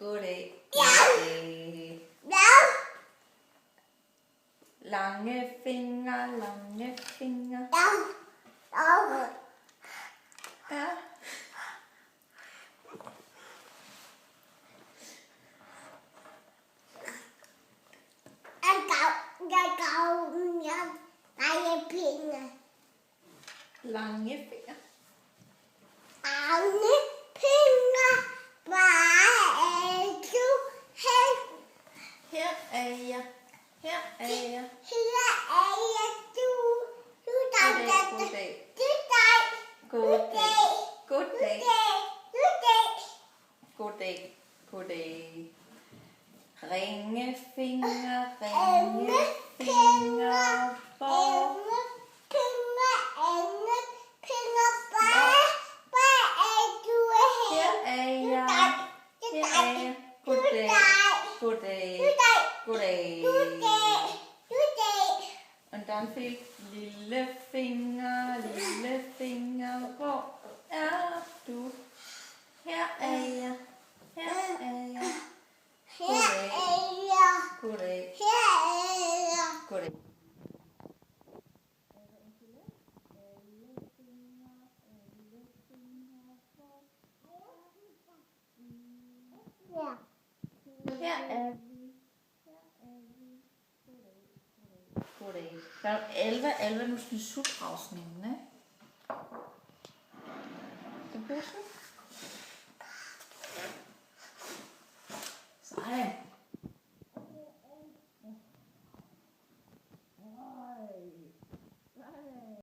goddag. Ja. Lange fingre, lange fingre. Ja. Ja. Jeg gav lange penge. Lange fingre. Lange penge. Hvor er du hen? Her er jeg. Her er jeg. Her er jeg. Du Goddag, goddag. Goddag. Goddag. Goddag. Ringefingre, ringefingre. Hvor her er jeg. Her er jeg. Goddag. Goddag. Goddag. Und dann fehlt Lillefinger, Lillefinger, hvor er du? Her er jeg, her er jeg. Goddag, goddag, goddag. Her er vi. Goddag. Elva, nu skal du sutrasningen, ne? Det er pludselig. Sådan.